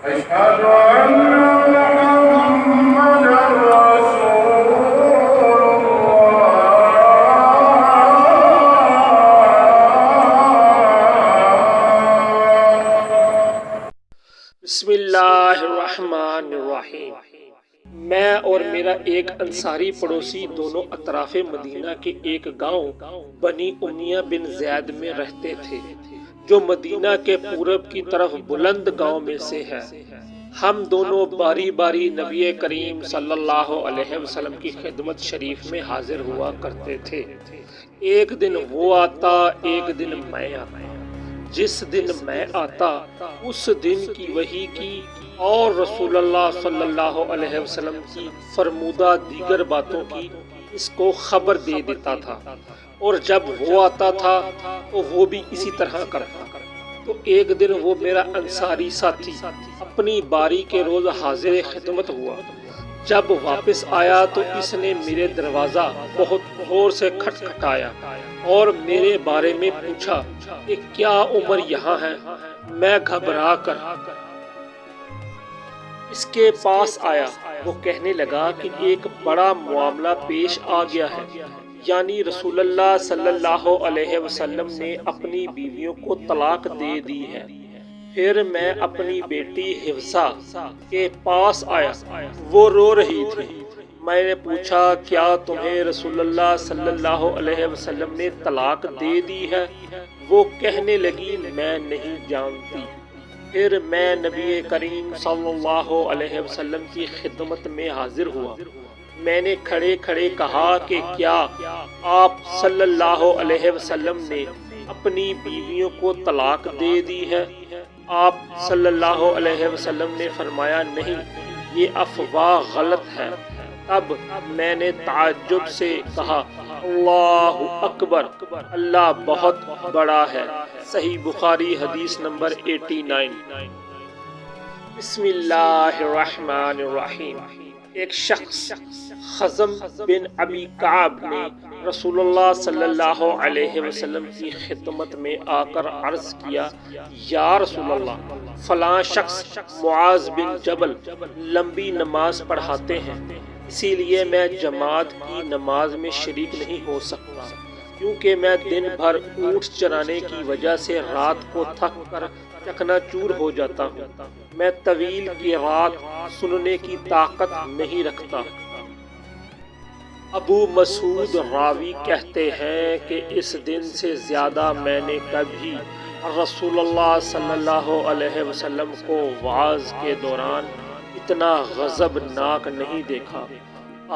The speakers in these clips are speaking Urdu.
أشهد أن محمدا رسول بسم اللہ الرحمن الرحیم۔ میں اور میرا ایک انصاری پڑوسی دونوں اطراف مدینہ کے ایک گاؤں بنی امیہ بن زید میں رہتے تھے، جو مدینہ کے پورب کی طرف بلند گاؤں میں سے ہے۔ ہم دونوں باری باری نبی کریم صلی اللہ علیہ وسلم کی خدمت شریف میں حاضر ہوا کرتے تھے۔ ایک دن وہ آتا، ایک دن میں آتا۔ جس دن میں آتا اس دن کی وحی کی اور رسول اللہ صلی اللہ علیہ وسلم کی فرمودہ دیگر باتوں کی اس کو خبر دے دیتا تھا، اور جب وہ آتا تھا تو وہ بھی اسی طرح کرتا۔ تو ایک دن وہ میرا انصاری ساتھی اپنی باری کے روز حاضر خدمت ہوا۔ جب واپس آیا تو اس نے میرے دروازہ بہت زور سے کھٹکھٹایا اور میرے بارے میں پوچھا کہ کیا عمر یہاں ہے۔ میں گھبرا کر اس کے پاس آیا۔ وہ کہنے لگا کہ ایک بڑا معاملہ پیش آ گیا ہے، یعنی رسول اللہ صلی اللہ علیہ وسلم نے اپنی بیویوں کو طلاق دے دی ہے۔ پھر میں اپنی بیٹی حفصہ کے پاس آیا، وہ رو رہی تھی۔ میں نے پوچھا کیا تمہیں رسول اللہ صلی اللہ علیہ وسلم نے طلاق دے دی ہے؟ وہ کہنے لگی میں نہیں جانتی۔ پھر میں نبی کریم صلی اللہ علیہ وسلم کی خدمت میں حاضر ہوا۔ میں نے کھڑے کھڑے کہا کہ کیا آپ صلی اللہ علیہ وسلم نے اپنی بیویوں کو طلاق دے دی ہے؟ آپ صلی اللہ علیہ وسلم نے فرمایا نہیں، یہ افواہ غلط ہے۔ تب میں نے تعجب سے کہا اللہ اکبر، اللہ بہت بڑا ہے۔ صحیح بخاری حدیث نمبر 89۔ بسم اللہ الرحمن الرحیم۔ ایک شخص خزم بن ابی کعب نے رسول اللہ صلی اللہ علیہ وسلم کی خدمت میں آ کر عرض کیا، یا رسول اللہ، فلاں شخص معاذ بن جبل لمبی نماز پڑھاتے ہیں، اسی لیے میں جماعت کی نماز میں شریک نہیں ہو سکتا، کیونکہ میں دن بھر اونٹ چرانے کی وجہ سے رات کو تھک کر چکنا چور ہو جاتا ہوں۔ میں طویل کی رات سننے کی طاقت نہیں رکھتا۔ ابو مسعود راوی کہتے ہیں کہ اس دن سے زیادہ میں نے کبھی رسول اللہ صلی اللہ علیہ وسلم کو وعظ کے دوران اتنا غضبناک نہیں دیکھا۔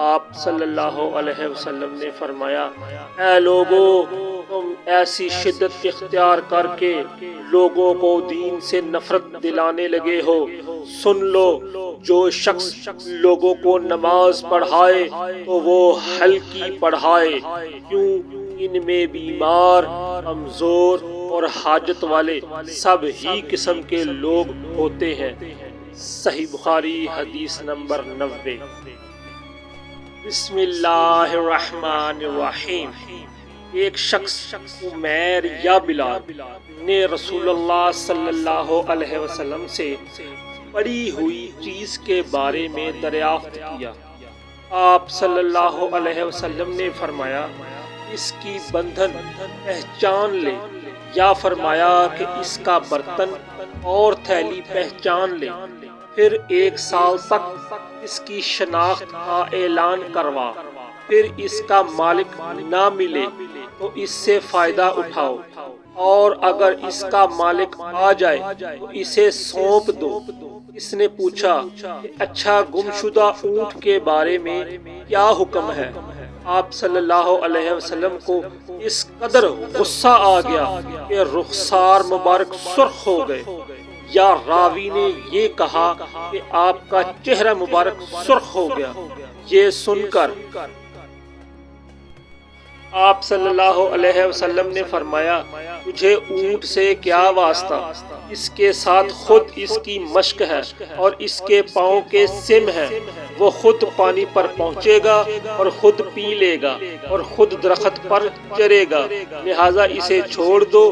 آپ صلی اللہ علیہ وسلم نے فرمایا، اے لوگو، تم ایسی شدت اختیار کر کے لوگوں کو دین سے نفرت دلانے لگے ہو۔ سن لو، جو شخص لوگوں کو نماز پڑھائے تو وہ ہلکی پڑھائے، کیوں ان میں بیمار، کمزور اور حاجت والے سب ہی قسم کے لوگ ہوتے ہیں۔ صحیح بخاری حدیث نمبر 90۔ بسم اللہ الرحمن الرحیم۔ ایک شخص عمیر یا بلال نے رسول اللہ صلی اللہ علیہ وسلم سے پڑی ہوئی چیز کے بارے میں دریافت کیا۔ آپ صلی اللہ علیہ وسلم نے فرمایا، اس کی بندھن پہچان لے، یا فرمایا کہ اس کا برتن اور تھیلی پہچان لے، پھر 1 سال تک اس کی شناخت کا اعلان کروا، پھر اس کا مالک نہ ملے تو اس سے فائدہ اٹھاؤ، اور اگر اس کا مالک آ جائے تو اسے سونپ دو۔ اس نے پوچھا کہ اچھا گمشدہ اونٹ کے بارے میں کیا حکم ہے؟ آپ صلی اللہ علیہ وسلم کو اس قدر غصہ آ گیا کہ رخسار مبارک سرخ ہو گئے، یا راوی نے یہ کہا کہ آپ کا چہرہ مبارک سرخ ہو گیا۔ یہ سن کر آپ صلی اللہ علیہ وسلم نے فرمایا تجھے اونٹ سے کیا واسطہ، اس کے ساتھ خود اس کی مشق ہے اور اس کے پاؤں کے سم ہے، وہ خود پانی پر پہنچے گا اور خود پی لے گا اور خود درخت پر چرے گا، لہٰذا اسے چھوڑ دو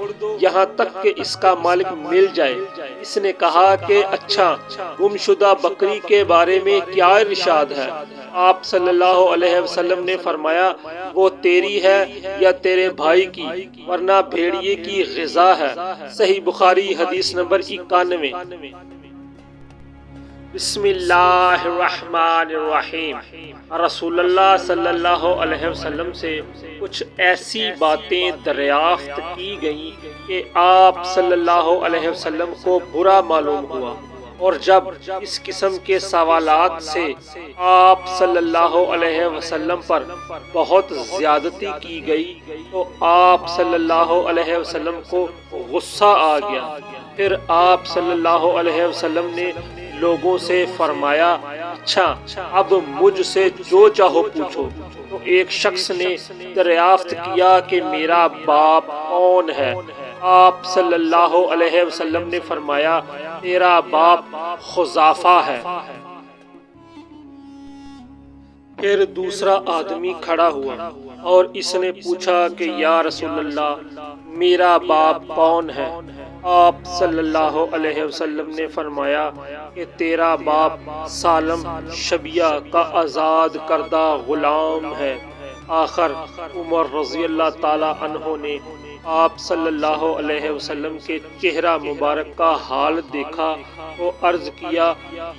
یہاں تک کہ اس کا مالک مل جائے۔ اس نے کہا کہ اچھا گمشدہ بکری کے بارے میں کیا ارشاد ہے؟ آپ صلی اللہ علیہ وسلم نے فرمایا وہ تیری ہے یا تیرے بھائی کی، ورنہ بھیڑیے کی غذا ہے۔ صحیح بخاری حدیث نمبر 91۔ بسم اللہ الرحمن الرحیم۔ رسول اللہ صلی اللہ علیہ وسلم سے کچھ ایسی باتیں دریافت کی گئیں کہ آپ صلی اللہ علیہ وسلم کو برا معلوم ہوا، اور جب اس قسم کے سوالات سے آپ صلی اللہ علیہ وسلم پر بہت زیادتی کی گئی تو آپ صلی اللہ علیہ وسلم کو غصہ آ گیا۔ پھر آپ صلی اللہ علیہ وسلم نے لوگوں سے فرمایا اچھا اب مجھ سے جو چاہو پوچھو۔ تو ایک شخص نے دریافت کیا کہ میرا باپ کون ہے؟ آپ صلی اللہ علیہ وسلم نے فرمایا تیرا باپ خزافہ ہے۔ پھر دوسرا آدمی کھڑا ہوا اور اس نے پوچھا کہ یا رسول اللہ میرا باپ کون ہے؟ آپ صلی اللہ علیہ وسلم نے فرمایا کہ تیرا باپ سالم شبیہ کا آزاد کردہ غلام ہے۔ آخر عمر رضی اللہ تعالی عنہ نے آپ صلی اللہ علیہ وسلم کے چہرہ مبارک کا حال دیکھا تو عرض کیا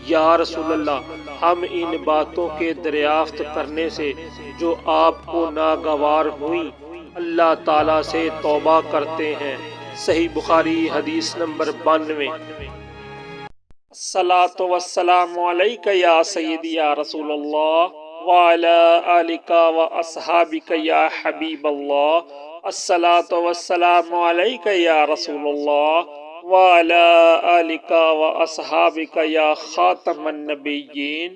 یا رسول اللہ ہم ان باتوں کے دریافت کرنے سے جو آپ کو ناگوار ہوئیں اللہ تعالیٰ سے توبہ کرتے ہیں۔ صحیح بخاری حدیث نمبر 92۔ الصلاۃ والسلام علیک یا سیدی یا رسول اللہ وعلی آلک واصحابک یا حبیب اللہ۔ الصلاۃ والسلام علیک یا رسول اللہ وعلی آلک واصحابک یا خاتم النبیین۔